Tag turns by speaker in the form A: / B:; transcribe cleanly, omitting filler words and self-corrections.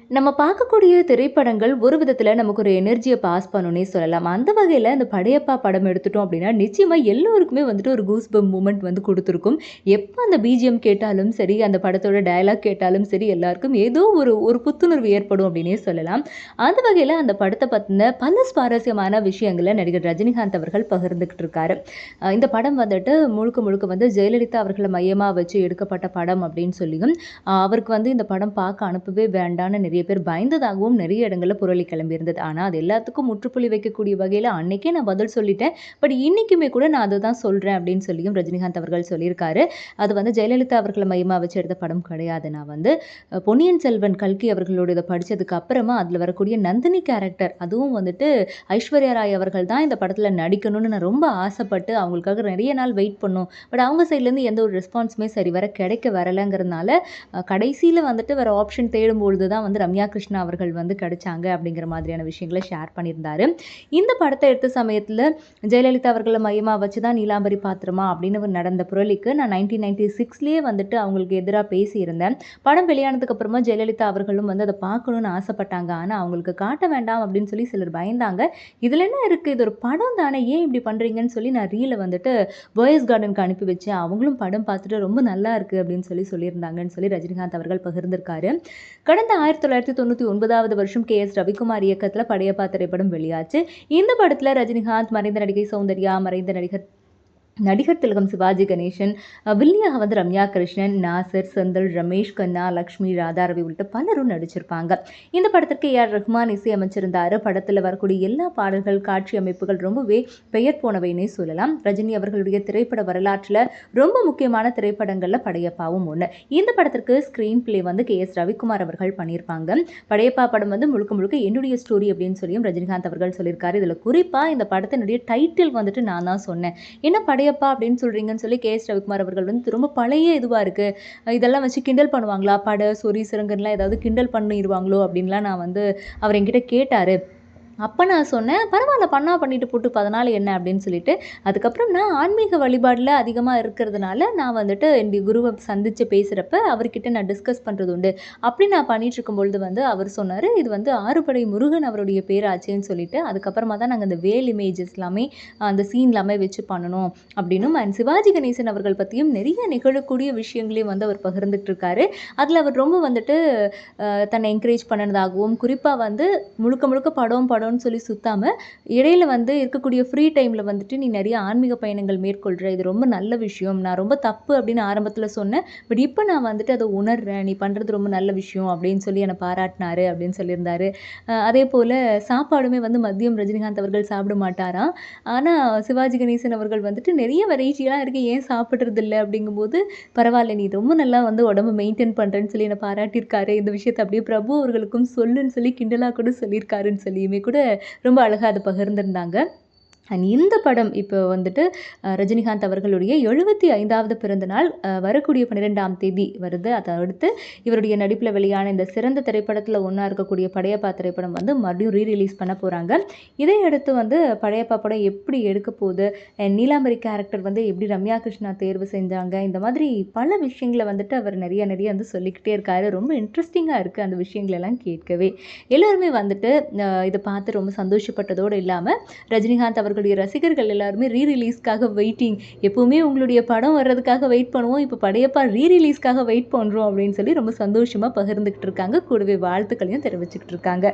A: நம்ம பார்க்கக்கூடிய திரைப்படங்கள் ஒரு விதத்துல நமக்கு ஒரு எனர்ஜிய பாஸ் பண்ணும்னே சொல்லலாம். அந்த வகையில இந்த படையப்பா படம் எடுத்துட்டோம் அப்படின்னா, நிச்சயமா எல்லோருக்குமே வந்துட்டு ஒரு கூஸ் பம்ப் மூமெண்ட் வந்து குடுத்துருக்கும். எப்ப அந்த பிஜிஎம் கேட்டாலும் சரி, அந்த படத்தோட டயலாக் கேட்டாலும் சரி, எல்லாருக்கும் ஏதோ ஒரு ஒரு புத்துணர்வு ஏற்படும் அப்படின்னே சொல்லலாம். அந்த வகையில அந்த படத்த பத்தின பல சுவாரஸ்யமான விஷயங்கள நடிகர் ரஜினிகாந்த் அவர்கள் பகிர்ந்துகிட்டு இருக்காரு. இந்த படம் வந்துட்டு முழுக்க முழுக்க வந்து ஜெயலலிதா அவர்கள மையமா வச்சு எடுக்கப்பட்ட படம் அப்படின்னு சொல்லியும், அவருக்கு வந்து இந்த படம் பார்க்க அனுப்பவே வேண்டான்னு நிறைய பேர் பயந்ததாகவும் நிறைய இடங்கள்ல புரளி கிளம்பியிருந்தது. ஆனா, அது எல்லாத்துக்கும் முற்றுப்புள்ளி வைக்கக்கூடிய வகையில அன்னைக்கே நான் பதில் சொல்லிட்டேன். பட் இன்னைக்குமே கூட நான் அததான் சொல்றேன் அப்படின்னு சொல்லியும் ரஜினிகாந்த் அவர்கள் சொல்லியிருக்காரு. அது வந்து ஜெயலலிதா அவர்கள மையமா வச்சு எடுத்த படம் கிடையாது. நான் வந்து பொன்னியின் செல்வன் கல்கி அவர்களோடத படிச்சதுக்கு அப்புறமா அதுல வரக்கூடிய நந்தினி கேரக்டர் அதுவும் வந்துட்டு ஐஸ்வர்யா ராய் அவர்கள் தான் இந்த படத்துல நடிக்கணும்னு நான் ரொம்ப ஆசைப்பட்டு அவங்களுக்காக நிறைய நாள் வெயிட் பண்ணோம். பட் அவங்க சைட்லேருந்து எந்த ஒரு ரெஸ்பான்ஸுமே சரிவர கிடைக்க வரலங்கிறதுனால கடைசியில வந்துட்டு வேற ஆப்ஷன் தேடும்பொழுது தான் வந்து ரம்யா கிருஷ்ணா அவர்கள் வந்து கிடைச்சாங்க அப்படிங்கிற மாதிரியான விஷயங்கள ஷேர் பண்ணியிருந்தாரு. இந்த படத்த எடுத்த சமயத்துல ஜெயலலிதா அவர்கள மையமா வச்சு தான் நீலாம்பரி பாத்திரமா அப்படின்னு நடந்த புரளிக்கு நான் 1996லயே வந்துட்டு அவங்களுக்கு எதிரா பேசியிருந்தேன். படம் வெளியானதுக்கு அப்புறமா ஜெயலலிதா அவர்களும் வந்து அத பார்க்கணும்னு ஆசைப்பட்டாங்க. ஆனா அவங்களுக்கு காட்ட வேண்டாம் அப்படின்னு சொல்லி சிலர் பயந்தாங்க. இதுல என்ன இருக்கு? இது ஒரு படம் தானே, ஏன் இப்படி பண்றீங்கன்னு சொல்லி நான் ரீல வந்துட்டு பாய்ஸ் கார்டனுக்கு அனுப்பி வச்சேன். அவங்களும் படம் பார்த்துட்டு ரொம்ப நல்லா இருக்கு அப்படின்னு சொல்லியிருந்தாங்கன்னு சொல்லி ரஜினிகாந்த் அவர்கள் பகிர்ந்திருக்காரு. கடந்த 1999வது வருஷம் கே.எஸ். ரவிக்குமார் இயக்கத்துல படையப்பா திரைப்படம் வெளியாச்சு. இந்த படத்துல ரஜினிகாந்த், மறைந்த நடிகை சௌந்தர்யா, மறைந்த நடிகர் திலகம் சிவாஜி கணேசன், வில்லியாக வந்து ரம்யா கிருஷ்ணன், நாசர், செந்தில், ரமேஷ் கண்ணா, லக்ஷ்மி, ராதாரவி உள்ளிட்ட பலரும் நடிச்சிருப்பாங்க. இந்த படத்திற்கு ஏ.ஆர். ரஹ்மான் இசையமைச்சிருந்தாரு. படத்துல வரக்கூடிய எல்லா பாடல்கள், காட்சி அமைப்புகள் ரொம்பவே பெயர் போனவைன்னே சொல்லலாம். ரஜினி அவர்களுடைய திரைப்பட வரலாற்றுல ரொம்ப முக்கியமான திரைப்படங்கள்ல படையப்பாவும் ஒண்ணு. இந்த படத்திற்கு ஸ்கிரீன் பிளே வந்து கே.எஸ். ரவிக்குமார் அவர்கள் பண்ணியிருப்பாங்க. படையப்பா படம் வந்து முழுக்க முழுக்க என்னுடைய ஸ்டோரி அப்படின்னு சொல்லியும் ரஜினிகாந்த் அவர்கள் சொல்லியிருக்காரு. இதுல குறிப்பா இந்த படத்தினுடைய டைட்டில் வந்துட்டு நான் தான் சொன்னேன். என்ன படையப்பா அப்படின்னு சொல்றீங்கன்னு சொல்லி கே.எஸ். ரவிக்குமார் அவர்கள் வந்து ரொம்ப பழைய இதுவா இருக்கு. இதெல்லாம் வச்சு கிண்டல் பண்ணுவாங்களா? பட, சொறி, சிறுங்கன்லாம் ஏதாவது கிண்டல் பண்ணிருவாங்களோ? அப்படின்லாம் நான் வந்து அவர் என்கிட்ட கேட்டாரு. அப்ப நான் சொன்னேன், "பரவால்ல பண்ணா பண்ணிட்டு போட்டு அதனால என்ன?" அப்படின்னு சொல்லிட்டு. அதுக்கப்புறம் நான் ஆன்மீக வழிபாடுல அதிகமா இருக்கிறதுனால, நான் வந்துட்டு என்னுடைய குருவ சந்திச்சு பேசுறப்ப, அவர்கிட்ட நான் டிஸ்கஸ் பண்றது உண்டு. அப்படி நான் பண்ணிட்டு இருக்கும்பொழுது வந்து அவர் சொன்னாரு, "இது வந்து ஆறுபடை முருகன் அவருடைய பேராச்சேன்னு" சொல்லிட்டு. அதுக்கப்புறமா தான் நாங்க அந்த வேல் இமேஜஸ் எல்லாமே அந்த சீன் எல்லாமே வச்சு பண்ணணும் அப்படின்னும், அண்ட் சிவாஜி கணேசன் அவர்கள் பத்தியும் நிறைய நிகழக்கூடிய விஷயங்களையும் வந்து அவர் பகிர்ந்துட்டு இருக்காரு. அதுல அவர் ரொம்ப வந்துட்டு தன்னை என்கரேஜ் பண்ணதாகவும், குறிப்பா வந்து முழுக்க முழுக்க படம்னு சொல்லி சுத்தாம, இடையில வந்து இருக்கக்கூடிய ஃப்ரீ டைம்ல வந்துட்டு நீ நிறைய ஆன்மீக பயணங்கள் மேற்கொள்ற. இது ரொம்ப நல்ல விஷயம். நான் ரொம்ப தப்பு அப்படின்னு ஆரம்பத்துல சொன்னேன். பட் இப்ப நான் வந்துட்டு அத உணர்றேன். நீ பண்றது ரொம்ப நல்ல விஷயம் அப்படின்னு சொல்லி என்ன பாராட்டினாரு அப்படின்னு சொல்லியிருந்தாரு. அதேபோல சாப்பாடுமே வந்து மதியம் ரஜினிகாந்த் அவர்கள் சாப்பிட மாட்டாராம். ஆனா சிவாஜி கணேசன் அவர்கள் வந்துட்டு நிறைய வெரைட்டிலாம் இருக்கு. ஏன் சாப்பிடுறது இல்ல அப்படிங்கும்போது, பரவால்ல நீ ரொம்ப நல்லா வந்து உடம்ப மெயின்டெயின் பண்றேன்னு சொல்லி என்ன பாராட்டியிருக்காரு. இந்த விஷயத்த அப்படியே பிரபு அவர்களுக்கும் சொல்லுன்னு சொல்லி கிண்டலா கூட சொல்லியிருக்காருன்னு சொல்லியுமே கூட ரொம்ப அழகா அத பகிர்ந்திருந்தாங்க. அண்ட் இந்த படம் இப்போ வந்துட்டு ரஜினிகாந்த் அவர்களுடைய 75வது பிறந்த நாள் வரக்கூடிய 12ஆம் தேதி வருது. அத அடுத்து இவருடைய நடிப்பில வெளியான இந்த சிறந்த திரைப்படத்துல ஒண்ணா இருக்கக்கூடிய படையப்பா திரைப்படம் வந்து மறுபடியும் ரிலீஸ் பண்ண போறாங்க. இதை அடுத்து வந்து படையப்பா படம் எப்படி எடுக்க போகுது, நீலாம்பரி கேரக்டர் வந்து எப்படி ரம்யா கிருஷ்ணா தேர்வு செஞ்சாங்க, இந்த மாதிரி பல விஷயங்கள வந்துட்டு அவர் நிறைய நிறைய வந்து சொல்லிக்கிட்டே இருக்காரு. ரொம்ப இன்ட்ரெஸ்டிங்கா இருக்கு அந்த விஷயங்கள் எல்லாம் கேட்கவே. எல்லாருமே வந்துட்டு இத பார்த்து ரொம்ப சந்தோஷப்பட்டதோடு இல்லாம, ரஜினிகாந்த் அவர்களுடைய ரசிகர்கள் எல்லாருமே ரிலீஸ்க்காக வெயிட்டிங். எப்பவுமே உங்களுடைய படம் வர்றதுக்காக வெயிட் பண்ணுவோம். இப்ப படையப்பா ரிலீஸ்க்காக வெயிட் பண்றோம் அப்படின்னு சொல்லி ரொம்ப சந்தோஷமா பகிர்ந்துகிட்டு இருக்காங்க. கூடவே வாழ்த்துக்களையும் தெரிவிச்சுக்கிட்டு இருக்காங்க.